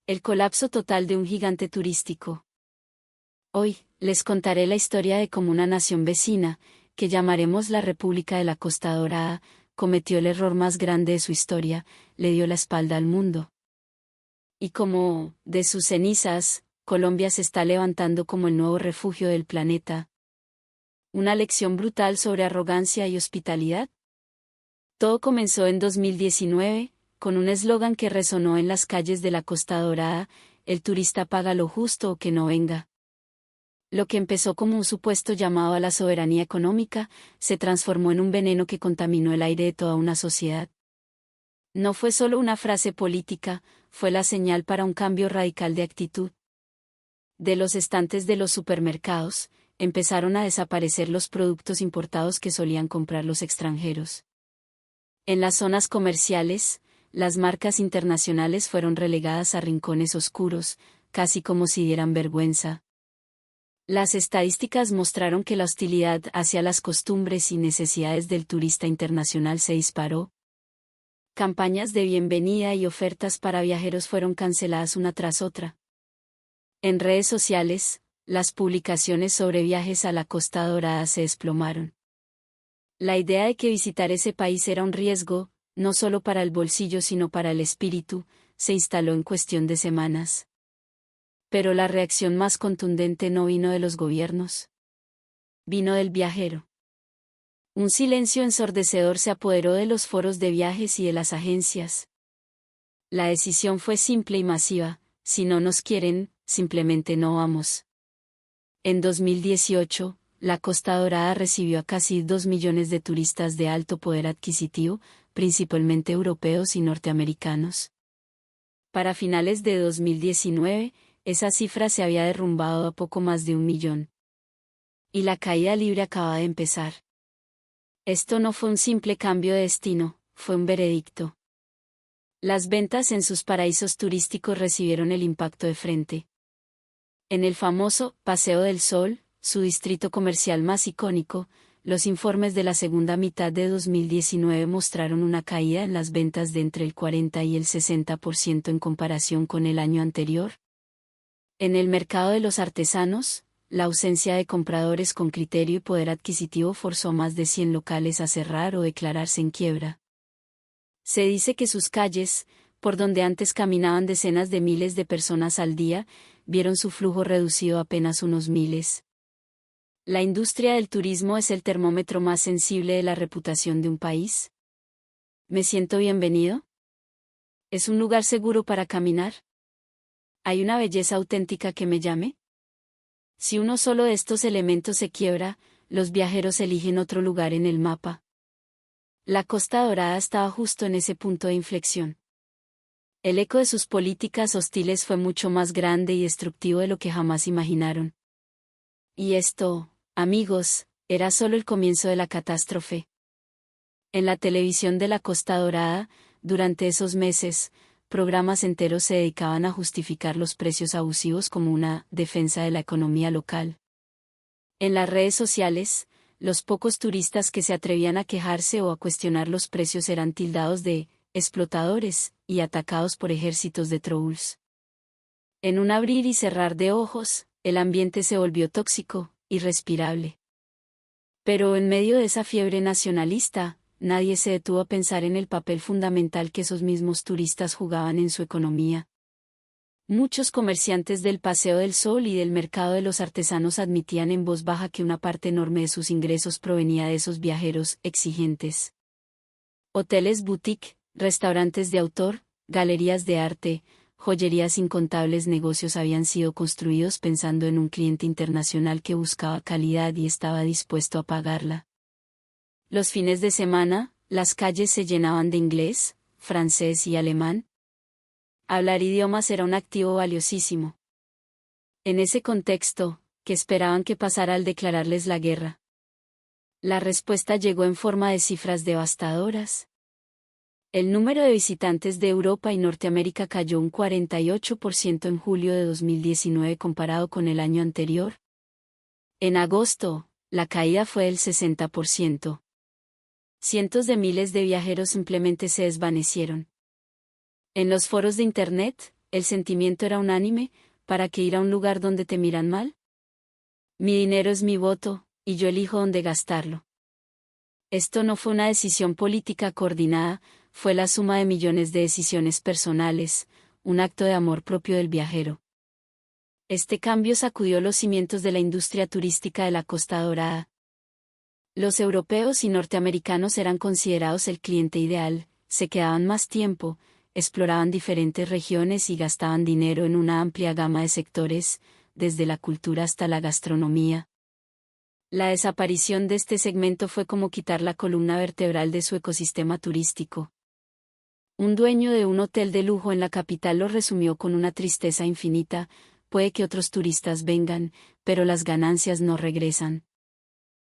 El colapso total de un gigante turístico. Hoy, les contaré la historia de cómo una nación vecina, que llamaremos la República de la Costa Dorada, cometió el error más grande de su historia, le dio la espalda al mundo. Y cómo, de sus cenizas, Colombia se está levantando como el nuevo refugio del planeta. Una lección brutal sobre arrogancia y hospitalidad. Todo comenzó en 2019, con un eslogan que resonó en las calles de la Costa Dorada: el turista paga lo justo o que no venga. Lo que empezó como un supuesto llamado a la soberanía económica, se transformó en un veneno que contaminó el aire de toda una sociedad. No fue solo una frase política, fue la señal para un cambio radical de actitud. De los estantes de los supermercados, empezaron a desaparecer los productos importados que solían comprar los extranjeros. En las zonas comerciales, las marcas internacionales fueron relegadas a rincones oscuros, casi como si dieran vergüenza. Las estadísticas mostraron que la hostilidad hacia las costumbres y necesidades del turista internacional se disparó. Campañas de bienvenida y ofertas para viajeros fueron canceladas una tras otra. En redes sociales, las publicaciones sobre viajes a la Costa Dorada se desplomaron. La idea de que visitar ese país era un riesgo, no solo para el bolsillo sino para el espíritu, se instaló en cuestión de semanas. Pero la reacción más contundente no vino de los gobiernos. Vino del viajero. Un silencio ensordecedor se apoderó de los foros de viajes y de las agencias. La decisión fue simple y masiva: si no nos quieren, simplemente no vamos. En 2018, la Costa Dorada recibió a casi 2 millones de turistas de alto poder adquisitivo, principalmente europeos y norteamericanos. Para finales de 2019, esa cifra se había derrumbado a poco más de 1 millón. Y la caída libre acaba de empezar. Esto no fue un simple cambio de destino, fue un veredicto. Las ventas en sus paraísos turísticos recibieron el impacto de frente. En el famoso Paseo del Sol, su distrito comercial más icónico, los informes de la segunda mitad de 2019 mostraron una caída en las ventas de entre el 40 y el 60% en comparación con el año anterior. En el mercado de los artesanos, la ausencia de compradores con criterio y poder adquisitivo forzó a más de 100 locales a cerrar o declararse en quiebra. Se dice que sus calles, por donde antes caminaban decenas de miles de personas al día, vieron su flujo reducido a apenas unos miles. ¿La industria del turismo es el termómetro más sensible de la reputación de un país? ¿Me siento bienvenido? ¿Es un lugar seguro para caminar? ¿Hay una belleza auténtica que me llame? Si uno solo de estos elementos se quiebra, los viajeros eligen otro lugar en el mapa. La Costa Dorada estaba justo en ese punto de inflexión. El eco de sus políticas hostiles fue mucho más grande y destructivo de lo que jamás imaginaron. Y esto, amigos, era solo el comienzo de la catástrofe. En la televisión de la Costa Dorada, durante esos meses, programas enteros se dedicaban a justificar los precios abusivos como una defensa de la economía local. En las redes sociales, los pocos turistas que se atrevían a quejarse o a cuestionar los precios eran tildados de explotadores y atacados por ejércitos de trolls. En un abrir y cerrar de ojos, el ambiente se volvió tóxico, irrespirable. Pero en medio de esa fiebre nacionalista, nadie se detuvo a pensar en el papel fundamental que esos mismos turistas jugaban en su economía. Muchos comerciantes del Paseo del Sol y del mercado de los artesanos admitían en voz baja que una parte enorme de sus ingresos provenía de esos viajeros exigentes. Hoteles boutique, restaurantes de autor, galerías de arte, joyerías, incontables negocios habían sido construidos pensando en un cliente internacional que buscaba calidad y estaba dispuesto a pagarla. Los fines de semana, las calles se llenaban de inglés, francés y alemán. Hablar idiomas era un activo valiosísimo. En ese contexto, ¿qué esperaban que pasara al declararles la guerra? La respuesta llegó en forma de cifras devastadoras. El número de visitantes de Europa y Norteamérica cayó un 48% en julio de 2019 comparado con el año anterior. En agosto, la caída fue del 60%. Cientos de miles de viajeros simplemente se desvanecieron. En los foros de Internet, el sentimiento era unánime: ¿para qué ir a un lugar donde te miran mal? Mi dinero es mi voto, y yo elijo dónde gastarlo. Esto no fue una decisión política coordinada, fue la suma de millones de decisiones personales, un acto de amor propio del viajero. Este cambio sacudió los cimientos de la industria turística de la Costa Dorada. Los europeos y norteamericanos eran considerados el cliente ideal, se quedaban más tiempo, exploraban diferentes regiones y gastaban dinero en una amplia gama de sectores, desde la cultura hasta la gastronomía. La desaparición de este segmento fue como quitar la columna vertebral de su ecosistema turístico. Un dueño de un hotel de lujo en la capital lo resumió con una tristeza infinita: puede que otros turistas vengan, pero las ganancias no regresan.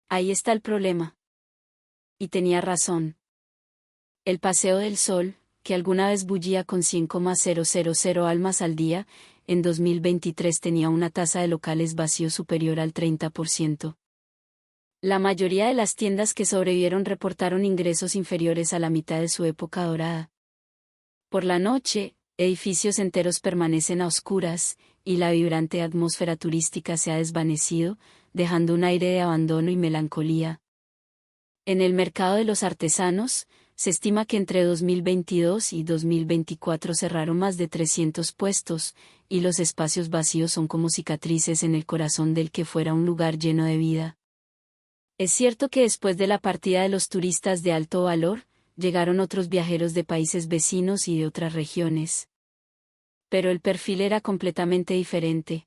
Ahí está el problema. Y tenía razón. El Paseo del Sol, que alguna vez bullía con 100,000 almas al día, en 2023 tenía una tasa de locales vacíos superior al 30%. La mayoría de las tiendas que sobrevivieron reportaron ingresos inferiores a la mitad de su época dorada. Por la noche, edificios enteros permanecen a oscuras, y la vibrante atmósfera turística se ha desvanecido, dejando un aire de abandono y melancolía. En el mercado de los artesanos, se estima que entre 2022 y 2024 cerraron más de 300 puestos, y los espacios vacíos son como cicatrices en el corazón del que fuera un lugar lleno de vida. Es cierto que después de la partida de los turistas de alto valor, llegaron otros viajeros de países vecinos y de otras regiones. Pero el perfil era completamente diferente.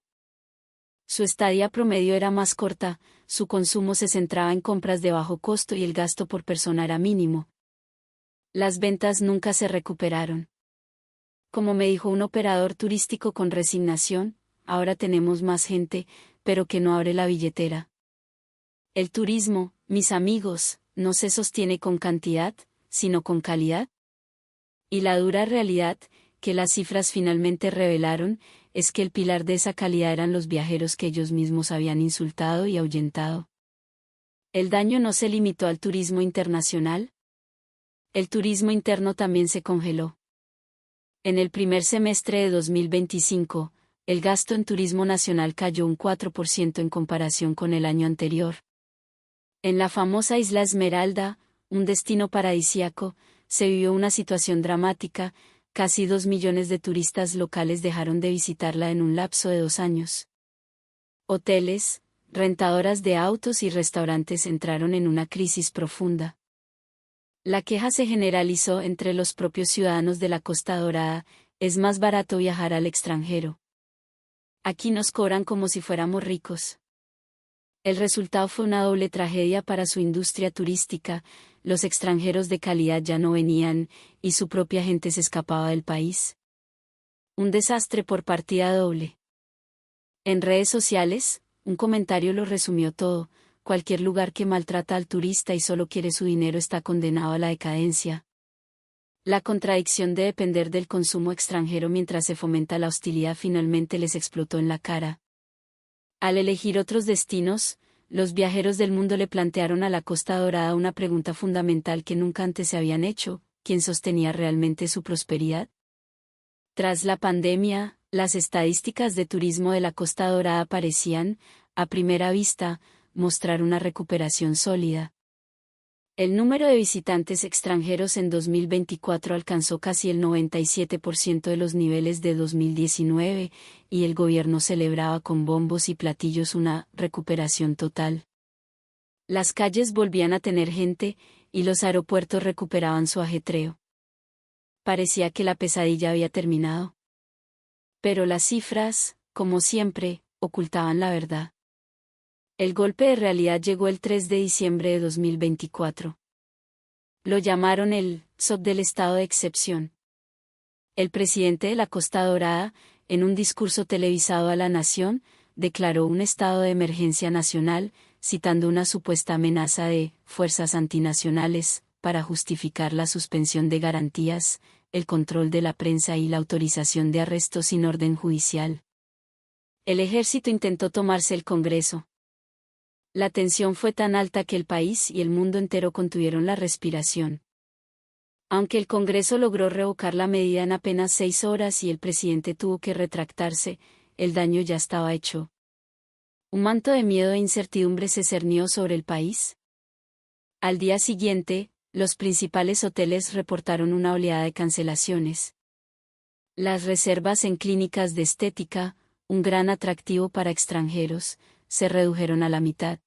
Su estadía promedio era más corta, su consumo se centraba en compras de bajo costo y el gasto por persona era mínimo. Las ventas nunca se recuperaron. Como me dijo un operador turístico con resignación: ahora tenemos más gente, pero que no abre la billetera. El turismo, mis amigos, no se sostiene con cantidad, sino con calidad. Y la dura realidad, que las cifras finalmente revelaron, es que el pilar de esa calidad eran los viajeros que ellos mismos habían insultado y ahuyentado. El daño no se limitó al turismo internacional. El turismo interno también se congeló. En el primer semestre de 2025, el gasto en turismo nacional cayó un 4% en comparación con el año anterior. En la famosa Isla Esmeralda, un destino paradisíaco, se vivió una situación dramática: casi 2 millones de turistas locales dejaron de visitarla en un lapso de 2 años. Hoteles, rentadoras de autos y restaurantes entraron en una crisis profunda. La queja se generalizó entre los propios ciudadanos de la Costa Dorada: es más barato viajar al extranjero. Aquí nos cobran como si fuéramos ricos. El resultado fue una doble tragedia para su industria turística: los extranjeros de calidad ya no venían, y su propia gente se escapaba del país. Un desastre por partida doble. En redes sociales, un comentario lo resumió todo: cualquier lugar que maltrata al turista y solo quiere su dinero está condenado a la decadencia. La contradicción de depender del consumo extranjero mientras se fomenta la hostilidad finalmente les explotó en la cara. Al elegir otros destinos, los viajeros del mundo le plantearon a la Costa Dorada una pregunta fundamental que nunca antes se habían hecho: ¿quién sostenía realmente su prosperidad? Tras la pandemia, las estadísticas de turismo de la Costa Dorada parecían, a primera vista, mostrar una recuperación sólida. El número de visitantes extranjeros en 2024 alcanzó casi el 97% de los niveles de 2019, y el gobierno celebraba con bombos y platillos una recuperación total. Las calles volvían a tener gente, y los aeropuertos recuperaban su ajetreo. Parecía que la pesadilla había terminado. Pero las cifras, como siempre, ocultaban la verdad. El golpe de realidad llegó el 3 de diciembre de 2024. Lo llamaron el shock del estado de excepción. El presidente de la Costa Dorada, en un discurso televisado a la nación, declaró un estado de emergencia nacional, citando una supuesta amenaza de fuerzas antinacionales, para justificar la suspensión de garantías, el control de la prensa y la autorización de arrestos sin orden judicial. El ejército intentó tomarse el Congreso. La tensión fue tan alta que el país y el mundo entero contuvieron la respiración. Aunque el Congreso logró revocar la medida en apenas 6 horas y el presidente tuvo que retractarse, el daño ya estaba hecho. Un manto de miedo e incertidumbre se cernió sobre el país. Al día siguiente, los principales hoteles reportaron una oleada de cancelaciones. Las reservas en clínicas de estética, un gran atractivo para extranjeros, se redujeron a la mitad.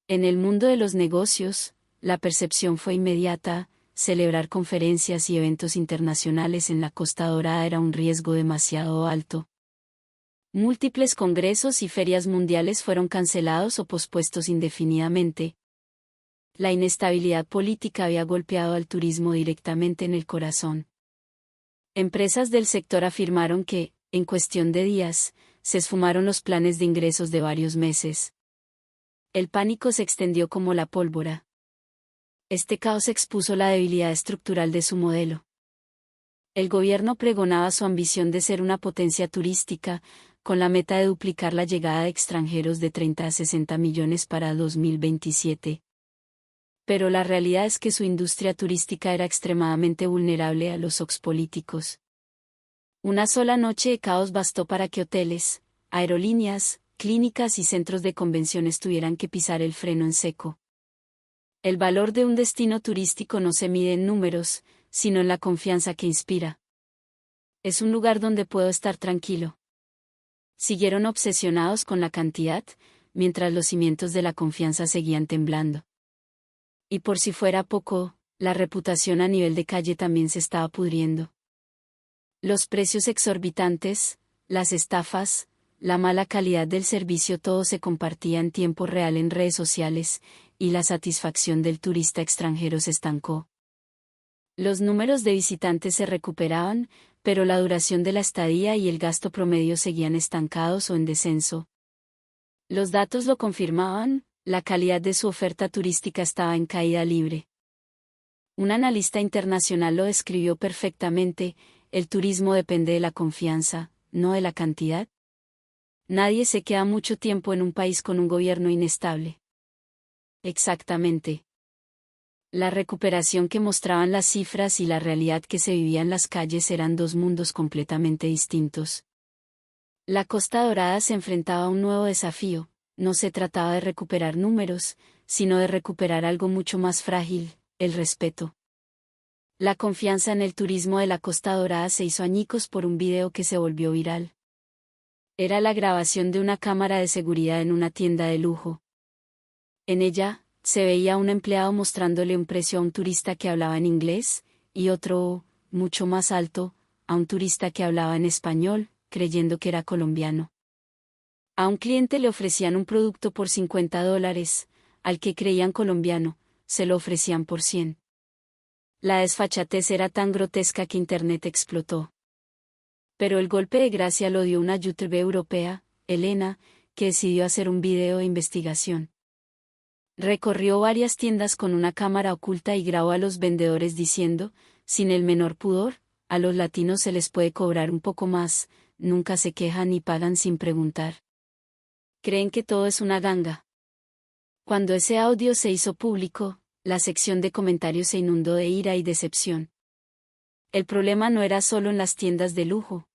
En el mundo de los negocios, la percepción fue inmediata: celebrar conferencias y eventos internacionales en la Costa Dorada era un riesgo demasiado alto. Múltiples congresos y ferias mundiales fueron cancelados o pospuestos indefinidamente. La inestabilidad política había golpeado al turismo directamente en el corazón. Empresas del sector afirmaron que, en cuestión de días, se esfumaron los planes de ingresos de varios meses. El pánico se extendió como la pólvora. Este caos expuso la debilidad estructural de su modelo. El gobierno pregonaba su ambición de ser una potencia turística, con la meta de duplicar la llegada de extranjeros de 30 a 60 millones para 2027. Pero la realidad es que su industria turística era extremadamente vulnerable a los shocks políticos. Una sola noche de caos bastó para que hoteles, aerolíneas, clínicas y centros de convenciones tuvieran que pisar el freno en seco. El valor de un destino turístico no se mide en números, sino en la confianza que inspira. Es un lugar donde puedo estar tranquilo. Siguieron obsesionados con la cantidad, mientras los cimientos de la confianza seguían temblando. Y por si fuera poco, la reputación a nivel de calle también se estaba pudriendo. Los precios exorbitantes, las estafas, la mala calidad del servicio, todo se compartía en tiempo real en redes sociales, y la satisfacción del turista extranjero se estancó. Los números de visitantes se recuperaban, pero la duración de la estadía y el gasto promedio seguían estancados o en descenso. Los datos lo confirmaban: la calidad de su oferta turística estaba en caída libre. Un analista internacional lo describió perfectamente: el turismo depende de la confianza, no de la cantidad. Nadie se queda mucho tiempo en un país con un gobierno inestable. Exactamente. La recuperación que mostraban las cifras y la realidad que se vivía en las calles eran dos mundos completamente distintos. La Costa Dorada se enfrentaba a un nuevo desafío: no se trataba de recuperar números, sino de recuperar algo mucho más frágil: el respeto. La confianza en el turismo de la Costa Dorada se hizo añicos por un video que se volvió viral. Era la grabación de una cámara de seguridad en una tienda de lujo. En ella, se veía a un empleado mostrándole un precio a un turista que hablaba en inglés, y otro, mucho más alto, a un turista que hablaba en español, creyendo que era colombiano. A un cliente le ofrecían un producto por $50, al que creían colombiano, se lo ofrecían por 100. La desfachatez era tan grotesca que Internet explotó. Pero el golpe de gracia lo dio una youtuber europea, Elena, que decidió hacer un video de investigación. Recorrió varias tiendas con una cámara oculta y grabó a los vendedores diciendo, sin el menor pudor: a los latinos se les puede cobrar un poco más, nunca se quejan ni pagan sin preguntar. Creen que todo es una ganga. Cuando ese audio se hizo público, la sección de comentarios se inundó de ira y decepción. El problema no era solo en las tiendas de lujo.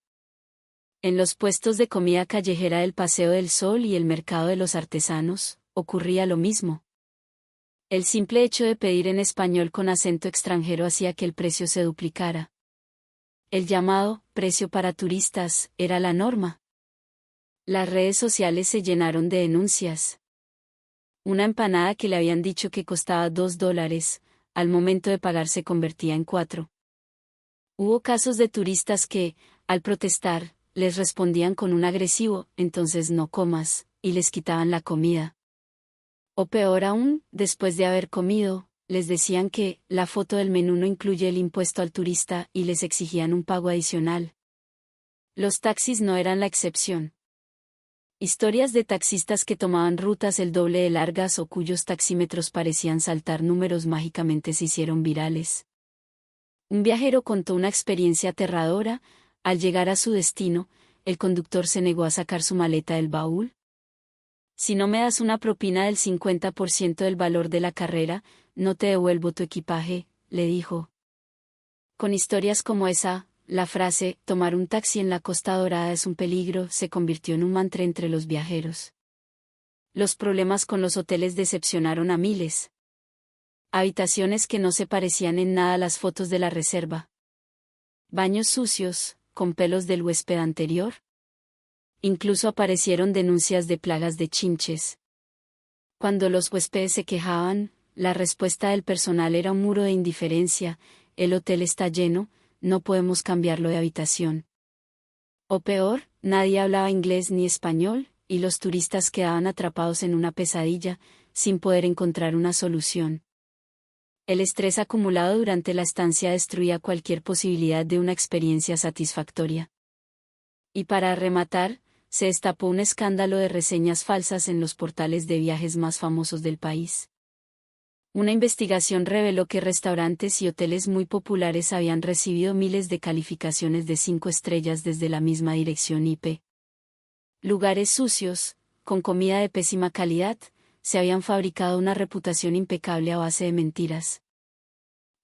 En los puestos de comida callejera del Paseo del Sol y el mercado de los artesanos, ocurría lo mismo. El simple hecho de pedir en español con acento extranjero hacía que el precio se duplicara. El llamado precio para turistas era la norma. Las redes sociales se llenaron de denuncias. Una empanada que le habían dicho que costaba $2, al momento de pagar se convertía en 4. Hubo casos de turistas que, al protestar, les respondían con un agresivo «entonces no comas», y les quitaban la comida. O peor aún, después de haber comido, les decían que la foto del menú no incluye el impuesto al turista y les exigían un pago adicional. Los taxis no eran la excepción. Historias de taxistas que tomaban rutas el doble de largas o cuyos taxímetros parecían saltar números mágicamente se hicieron virales. Un viajero contó una experiencia aterradora: al llegar a su destino, el conductor se negó a sacar su maleta del baúl. «Si no me das una propina del 50% del valor de la carrera, no te devuelvo tu equipaje», le dijo. Con historias como esa, la frase, tomar un taxi en la Costa Dorada es un peligro, se convirtió en un mantra entre los viajeros. Los problemas con los hoteles decepcionaron a miles. Habitaciones que no se parecían en nada a las fotos de la reserva. Baños sucios, con pelos del huésped anterior. Incluso aparecieron denuncias de plagas de chinches. Cuando los huéspedes se quejaban, la respuesta del personal era un muro de indiferencia: el hotel está lleno, no podemos cambiarlo de habitación. O peor, nadie hablaba inglés ni español, y los turistas quedaban atrapados en una pesadilla, sin poder encontrar una solución. El estrés acumulado durante la estancia destruía cualquier posibilidad de una experiencia satisfactoria. Y para rematar, se destapó un escándalo de reseñas falsas en los portales de viajes más famosos del país. Una investigación reveló que restaurantes y hoteles muy populares habían recibido miles de calificaciones de 5 estrellas desde la misma dirección IP. Lugares sucios, con comida de pésima calidad, se habían fabricado una reputación impecable a base de mentiras.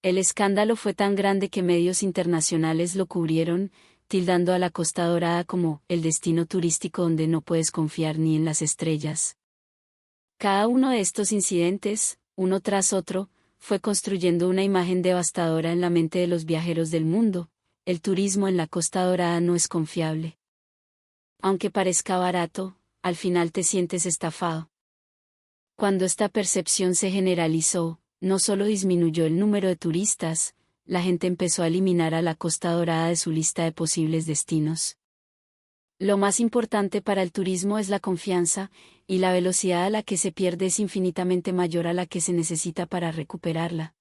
El escándalo fue tan grande que medios internacionales lo cubrieron, tildando a la Costa Dorada como el destino turístico donde no puedes confiar ni en las estrellas. Cada uno de estos incidentes, uno tras otro, fue construyendo una imagen devastadora en la mente de los viajeros del mundo: el turismo en la Costa Dorada no es confiable. Aunque parezca barato, al final te sientes estafado. Cuando esta percepción se generalizó, no solo disminuyó el número de turistas, la gente empezó a eliminar a la Costa Dorada de su lista de posibles destinos. Lo más importante para el turismo es la confianza, y la velocidad a la que se pierde es infinitamente mayor a la que se necesita para recuperarla.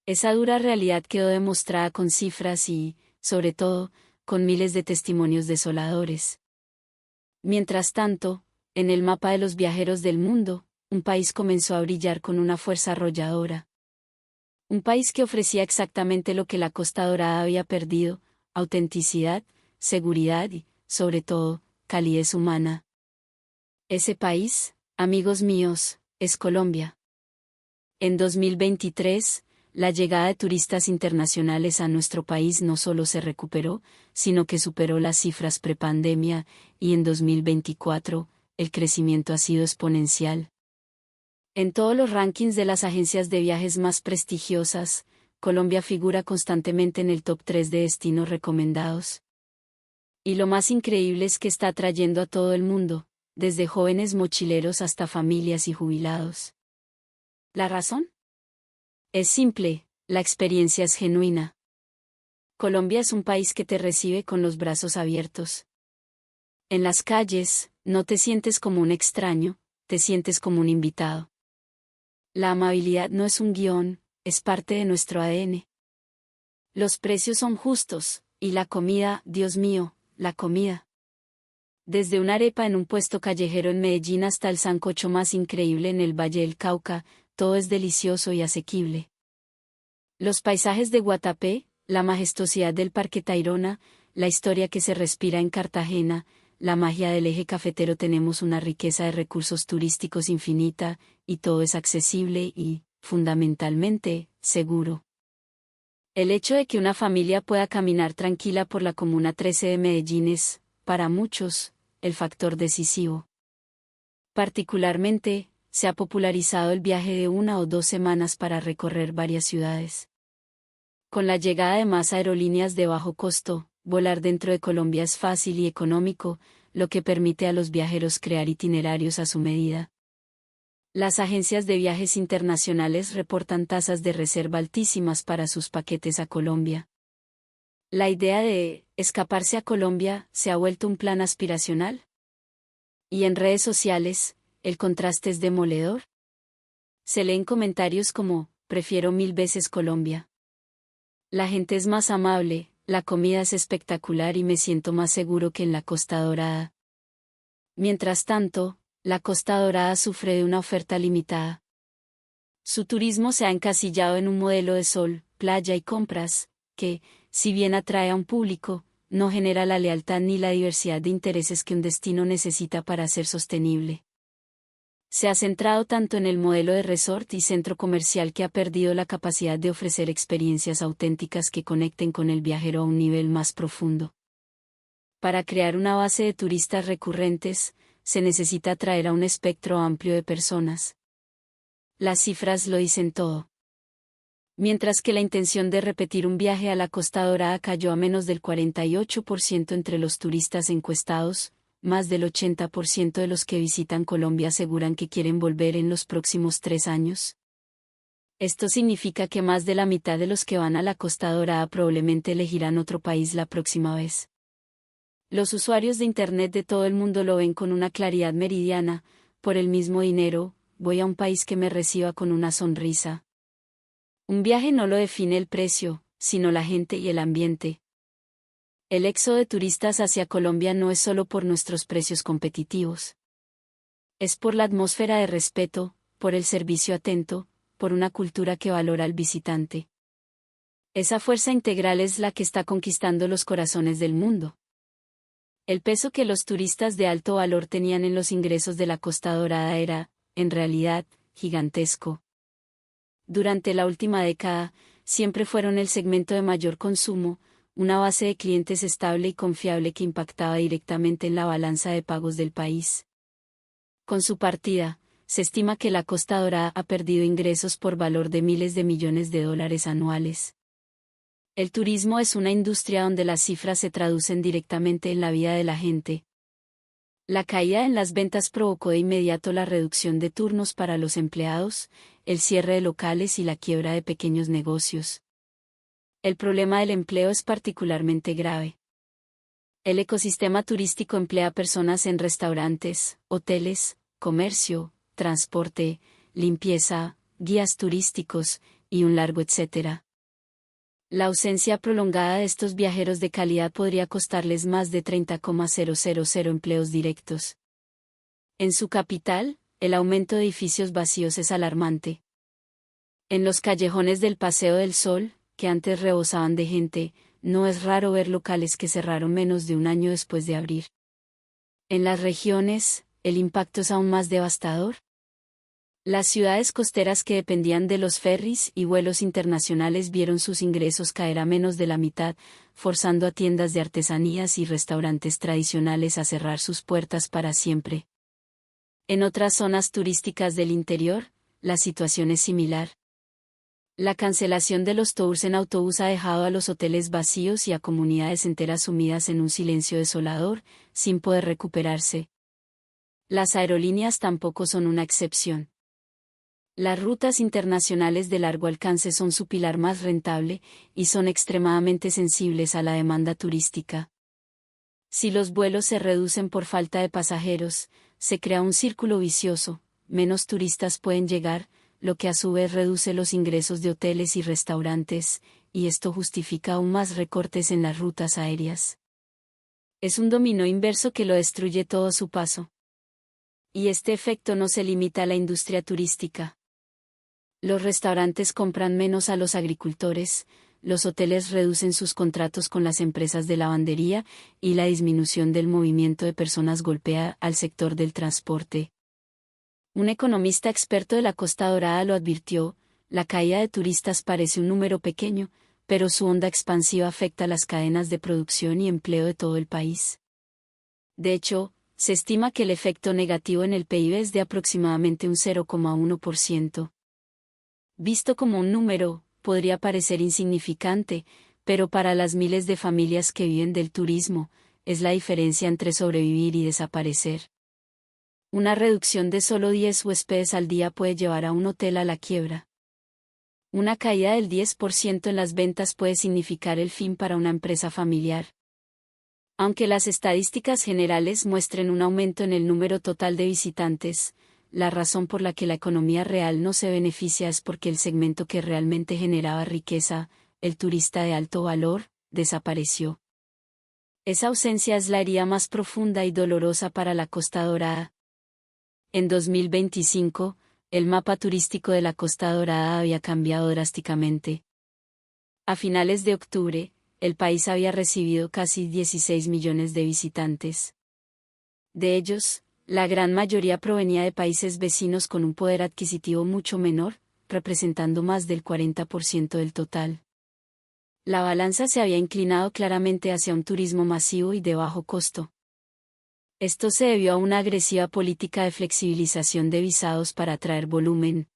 Esa dura realidad quedó demostrada con cifras y, sobre todo, con miles de testimonios desoladores. Mientras tanto, en el mapa de los viajeros del mundo, un país comenzó a brillar con una fuerza arrolladora. Un país que ofrecía exactamente lo que la Costa Dorada había perdido: autenticidad, seguridad y, sobre todo, calidez humana. Ese país, amigos míos, es Colombia. En 2023, la llegada de turistas internacionales a nuestro país no solo se recuperó, sino que superó las cifras prepandemia, y en 2024, el crecimiento ha sido exponencial. En todos los rankings de las agencias de viajes más prestigiosas, Colombia figura constantemente en el top 3 de destinos recomendados. Y lo más increíble es que está atrayendo a todo el mundo, desde jóvenes mochileros hasta familias y jubilados. ¿La razón? Es simple: la experiencia es genuina. Colombia es un país que te recibe con los brazos abiertos. En las calles, no te sientes como un extraño, te sientes como un invitado. La amabilidad no es un guión, es parte de nuestro ADN. Los precios son justos, y la comida, Dios mío, la comida. Desde una arepa en un puesto callejero en Medellín hasta el sancocho más increíble en el Valle del Cauca, todo es delicioso y asequible. Los paisajes de Guatapé, la majestuosidad del Parque Tayrona, la historia que se respira en Cartagena, la magia del eje cafetero. Tenemos una riqueza de recursos turísticos infinita, y todo es accesible y, fundamentalmente, seguro. El hecho de que una familia pueda caminar tranquila por la Comuna 13 de Medellín es, para muchos, el factor decisivo. Particularmente, se ha popularizado el viaje de 1 o 2 semanas para recorrer varias ciudades. Con la llegada de más aerolíneas de bajo costo, volar dentro de Colombia es fácil y económico, lo que permite a los viajeros crear itinerarios a su medida. Las agencias de viajes internacionales reportan tasas de reserva altísimas para sus paquetes a Colombia. La idea de escaparse a Colombia se ha vuelto un plan aspiracional. Y en redes sociales, el contraste es demoledor. Se leen comentarios como: prefiero 1000 veces Colombia. La gente es más amable, la comida es espectacular y me siento más seguro que en la Costa Dorada. Mientras tanto, la Costa Dorada sufre de una oferta limitada. Su turismo se ha encasillado en un modelo de sol, playa y compras, que, si bien atrae a un público, no genera la lealtad ni la diversidad de intereses que un destino necesita para ser sostenible. Se ha centrado tanto en el modelo de resort y centro comercial que ha perdido la capacidad de ofrecer experiencias auténticas que conecten con el viajero a un nivel más profundo. Para crear una base de turistas recurrentes, se necesita atraer a un espectro amplio de personas. Las cifras lo dicen todo. Mientras que la intención de repetir un viaje a la Costa Dorada cayó a menos del 48% entre los turistas encuestados, más del 80% de los que visitan Colombia aseguran que quieren volver en los próximos 3 años. Esto significa que más de la mitad de los que van a la Costa Dorada probablemente elegirán otro país la próxima vez. Los usuarios de Internet de todo el mundo lo ven con una claridad meridiana: por el mismo dinero, voy a un país que me reciba con una sonrisa. Un viaje no lo define el precio, sino la gente y el ambiente. El éxodo de turistas hacia Colombia no es solo por nuestros precios competitivos. Es por la atmósfera de respeto, por el servicio atento, por una cultura que valora al visitante. Esa fuerza integral es la que está conquistando los corazones del mundo. El peso que los turistas de alto valor tenían en los ingresos de la Costa Dorada era, en realidad, gigantesco. Durante la última década, siempre fueron el segmento de mayor consumo, una base de clientes estable y confiable que impactaba directamente en la balanza de pagos del país. Con su partida, se estima que la Costa Dorada ha perdido ingresos por valor de miles de millones de dólares anuales. El turismo es una industria donde las cifras se traducen directamente en la vida de la gente. La caída en las ventas provocó de inmediato la reducción de turnos para los empleados, el cierre de locales y la quiebra de pequeños negocios. El problema del empleo es particularmente grave. El ecosistema turístico emplea personas en restaurantes, hoteles, comercio, transporte, limpieza, guías turísticos, y un largo etcétera. La ausencia prolongada de estos viajeros de calidad podría costarles más de 30,000 empleos directos. En su capital, el aumento de edificios vacíos es alarmante. En los callejones del Paseo del Sol, que antes rebosaban de gente, no es raro ver locales que cerraron menos de un año después de abrir. En las regiones, el impacto es aún más devastador. Las ciudades costeras que dependían de los ferries y vuelos internacionales vieron sus ingresos caer a menos de la mitad, forzando a tiendas de artesanías y restaurantes tradicionales a cerrar sus puertas para siempre. En otras zonas turísticas del interior, la situación es similar. La cancelación de los tours en autobús ha dejado a los hoteles vacíos y a comunidades enteras sumidas en un silencio desolador, sin poder recuperarse. Las aerolíneas tampoco son una excepción. Las rutas internacionales de largo alcance son su pilar más rentable, y son extremadamente sensibles a la demanda turística. Si los vuelos se reducen por falta de pasajeros, se crea un círculo vicioso: menos turistas pueden llegar, lo que a su vez reduce los ingresos de hoteles y restaurantes, y esto justifica aún más recortes en las rutas aéreas. Es un dominó inverso que lo destruye todo a su paso. Y este efecto no se limita a la industria turística. Los restaurantes compran menos a los agricultores, los hoteles reducen sus contratos con las empresas de lavandería, y la disminución del movimiento de personas golpea al sector del transporte. Un economista experto de la Costa Dorada lo advirtió: la caída de turistas parece un número pequeño, pero su onda expansiva afecta las cadenas de producción y empleo de todo el país. De hecho, se estima que el efecto negativo en el PIB es de aproximadamente un 0,1%. Visto como un número, podría parecer insignificante, pero para las miles de familias que viven del turismo, es la diferencia entre sobrevivir y desaparecer. Una reducción de solo 10 huéspedes al día puede llevar a un hotel a la quiebra. Una caída del 10% en las ventas puede significar el fin para una empresa familiar. Aunque las estadísticas generales muestren un aumento en el número total de visitantes, la razón por la que la economía real no se beneficia es porque el segmento que realmente generaba riqueza, el turista de alto valor, desapareció. Esa ausencia es la herida más profunda y dolorosa para la Costa Dorada. En 2025, el mapa turístico de la Costa Dorada había cambiado drásticamente. A finales de octubre, el país había recibido casi 16 millones de visitantes. De ellos, La gran mayoría provenía de países vecinos con un poder adquisitivo mucho menor, representando más del 40% del total. La balanza se había inclinado claramente hacia un turismo masivo y de bajo costo. Esto se debió a una agresiva política de flexibilización de visados para atraer volumen.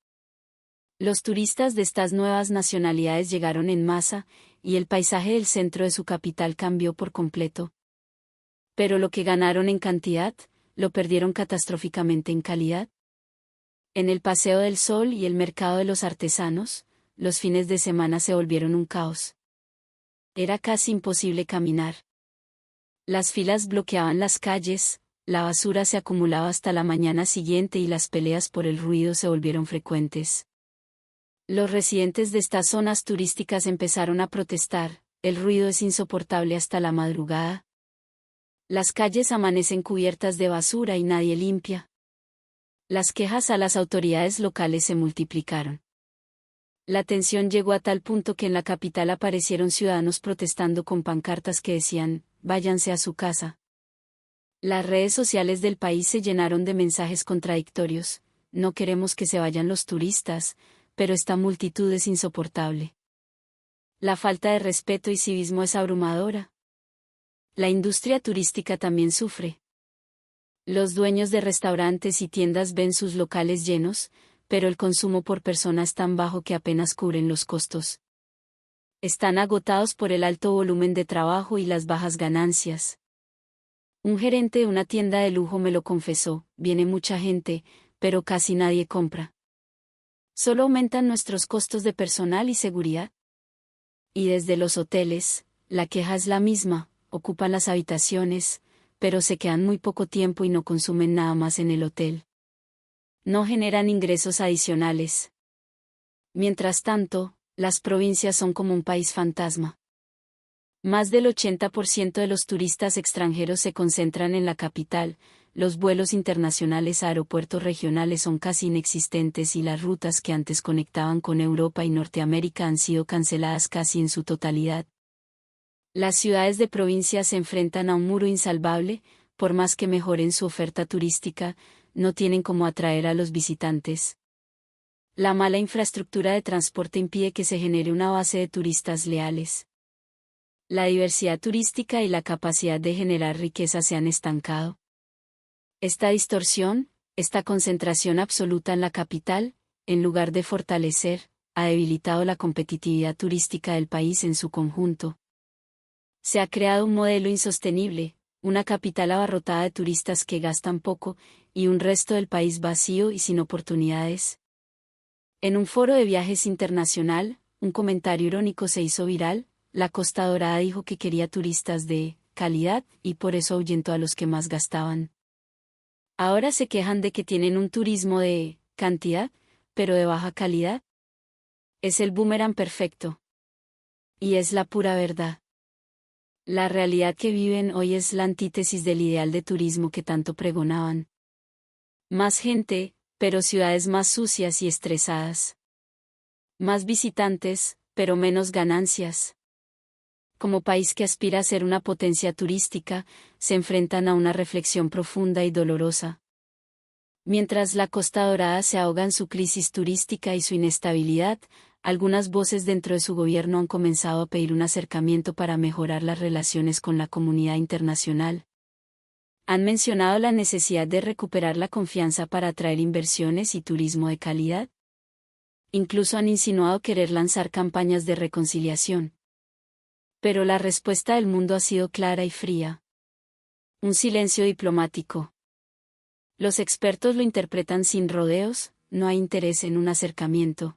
Los turistas de estas nuevas nacionalidades llegaron en masa, y el paisaje del centro de su capital cambió por completo. Pero lo que ganaron en cantidad, lo perdieron catastróficamente en calidad. En el Paseo del Sol y el Mercado de los Artesanos, los fines de semana se volvieron un caos. Era casi imposible caminar. Las filas bloqueaban las calles, la basura se acumulaba hasta la mañana siguiente y las peleas por el ruido se volvieron frecuentes. Los residentes de estas zonas turísticas empezaron a protestar: el ruido es insoportable hasta la madrugada. Las calles amanecen cubiertas de basura y nadie limpia. Las quejas a las autoridades locales se multiplicaron. La tensión llegó a tal punto que en la capital aparecieron ciudadanos protestando con pancartas que decían: váyanse a su casa. Las redes sociales del país se llenaron de mensajes contradictorios: no queremos que se vayan los turistas, pero esta multitud es insoportable. La falta de respeto y civismo es abrumadora. La industria turística también sufre. Los dueños de restaurantes y tiendas ven sus locales llenos, pero el consumo por persona es tan bajo que apenas cubren los costos. Están agotados por el alto volumen de trabajo y las bajas ganancias. Un gerente de una tienda de lujo me lo confesó: viene mucha gente, pero casi nadie compra. Solo aumentan nuestros costos de personal y seguridad. Y desde los hoteles, la queja es la misma: ocupan las habitaciones, pero se quedan muy poco tiempo y no consumen nada más en el hotel. No generan ingresos adicionales. Mientras tanto, las provincias son como un país fantasma. Más del 80% de los turistas extranjeros se concentran en la capital, los vuelos internacionales a aeropuertos regionales son casi inexistentes y las rutas que antes conectaban con Europa y Norteamérica han sido canceladas casi en su totalidad. Las ciudades de provincia se enfrentan a un muro insalvable: por más que mejoren su oferta turística, no tienen cómo atraer a los visitantes. La mala infraestructura de transporte impide que se genere una base de turistas leales. La diversidad turística y la capacidad de generar riqueza se han estancado. Esta distorsión, esta concentración absoluta en la capital, en lugar de fortalecer, ha debilitado la competitividad turística del país en su conjunto. Se ha creado un modelo insostenible: una capital abarrotada de turistas que gastan poco, y un resto del país vacío y sin oportunidades. En un foro de viajes internacional, un comentario irónico se hizo viral: la Costa Dorada dijo que quería turistas de calidad, y por eso ahuyentó a los que más gastaban. Ahora se quejan de que tienen un turismo de cantidad, pero de baja calidad. Es el boomerang perfecto. Y es la pura verdad. La realidad que viven hoy es la antítesis del ideal de turismo que tanto pregonaban. Más gente, pero ciudades más sucias y estresadas. Más visitantes, pero menos ganancias. Como país que aspira a ser una potencia turística, se enfrentan a una reflexión profunda y dolorosa. Mientras la Costa Dorada se ahoga en su crisis turística y su inestabilidad, algunas voces dentro de su gobierno han comenzado a pedir un acercamiento para mejorar las relaciones con la comunidad internacional. Han mencionado la necesidad de recuperar la confianza para atraer inversiones y turismo de calidad. Incluso han insinuado querer lanzar campañas de reconciliación. Pero la respuesta del mundo ha sido clara y fría. Un silencio diplomático. Los expertos lo interpretan sin rodeos: no hay interés en un acercamiento.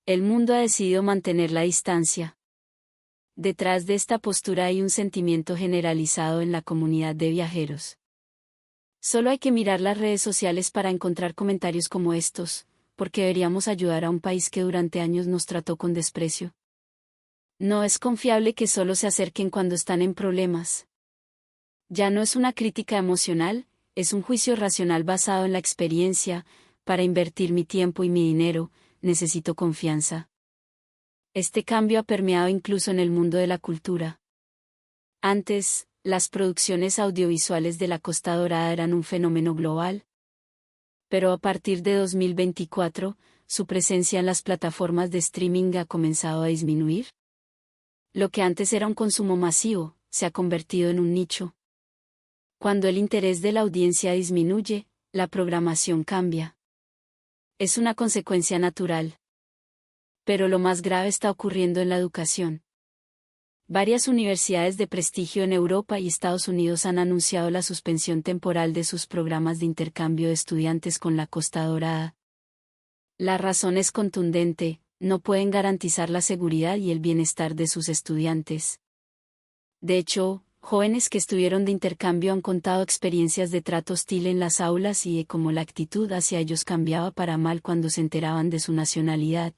El mundo ha decidido mantener la distancia. Detrás de esta postura hay un sentimiento generalizado en la comunidad de viajeros. Solo hay que mirar las redes sociales para encontrar comentarios como estos: porque deberíamos ayudar a un país que durante años nos trató con desprecio. No es confiable que solo se acerquen cuando están en problemas. Ya no es una crítica emocional, es un juicio racional basado en la experiencia: para invertir mi tiempo y mi dinero, necesito confianza. Este cambio ha permeado incluso en el mundo de la cultura. Antes, Las producciones audiovisuales de la Costa Dorada eran un fenómeno global. Pero a partir de 2024, su presencia en las plataformas de streaming ha comenzado a disminuir. Lo que antes era un consumo masivo, se ha convertido en un nicho. Cuando el interés de la audiencia disminuye, la programación cambia. Es una consecuencia natural. Pero lo más grave está ocurriendo en la educación. Varias universidades de prestigio en Europa y Estados Unidos han anunciado la suspensión temporal de sus programas de intercambio de estudiantes con la Costa Dorada. La razón es contundente: no pueden garantizar la seguridad y el bienestar de sus estudiantes. De hecho, jóvenes que estuvieron de intercambio han contado experiencias de trato hostil en las aulas y de cómo la actitud hacia ellos cambiaba para mal cuando se enteraban de su nacionalidad.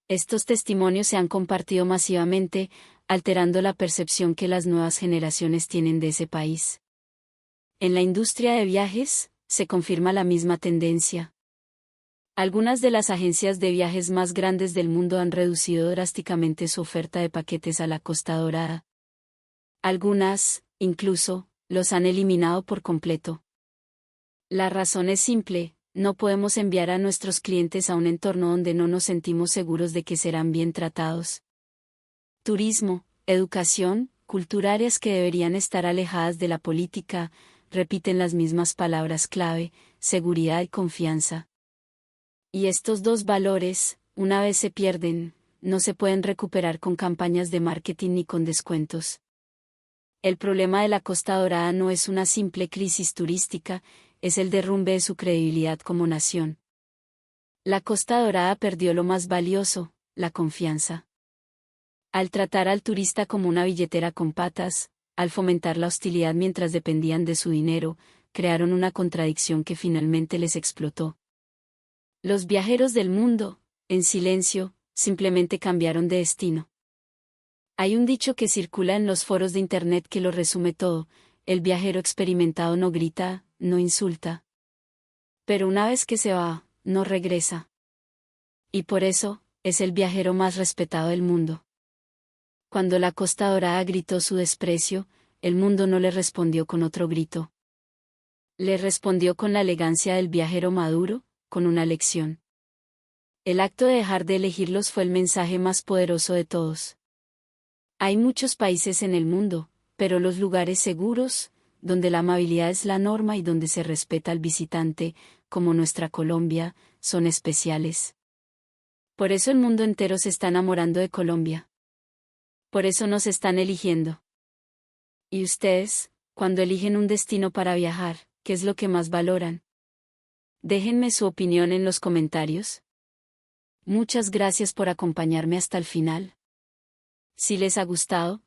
Estos testimonios se han compartido masivamente, alterando la percepción que las nuevas generaciones tienen de ese país. En la industria de viajes, se confirma la misma tendencia. Algunas de las agencias de viajes más grandes del mundo han reducido drásticamente su oferta de paquetes a la Costa Dorada. Algunas, incluso, los han eliminado por completo. La razón es simple: no podemos enviar a nuestros clientes a un entorno donde no nos sentimos seguros de que serán bien tratados. Turismo, educación, cultura, áreas que deberían estar alejadas de la política, repiten las mismas palabras clave: seguridad y confianza. Y estos dos valores, una vez se pierden, no se pueden recuperar con campañas de marketing ni con descuentos. El problema de la Costa Dorada no es una simple crisis turística, es el derrumbe de su credibilidad como nación. La Costa Dorada perdió lo más valioso: la confianza. Al tratar al turista como una billetera con patas, al fomentar la hostilidad mientras dependían de su dinero, crearon una contradicción que finalmente les explotó. Los viajeros del mundo, en silencio, simplemente cambiaron de destino. Hay un dicho que circula en los foros de internet que lo resume todo: el viajero experimentado no grita, no insulta. Pero una vez que se va, no regresa. Y por eso, es el viajero más respetado del mundo. Cuando la Costa Dorada gritó su desprecio, el mundo no le respondió con otro grito. Le respondió con la elegancia del viajero maduro, con una lección. El acto de dejar de elegirlos fue el mensaje más poderoso de todos. Hay muchos países en el mundo, pero los lugares seguros, donde la amabilidad es la norma y donde se respeta al visitante, como nuestra Colombia, son especiales. Por eso el mundo entero se está enamorando de Colombia. Por eso nos están eligiendo. ¿Y ustedes, cuando eligen un destino para viajar, qué es lo que más valoran? Déjenme su opinión en los comentarios. Muchas gracias por acompañarme hasta el final. Si les ha gustado,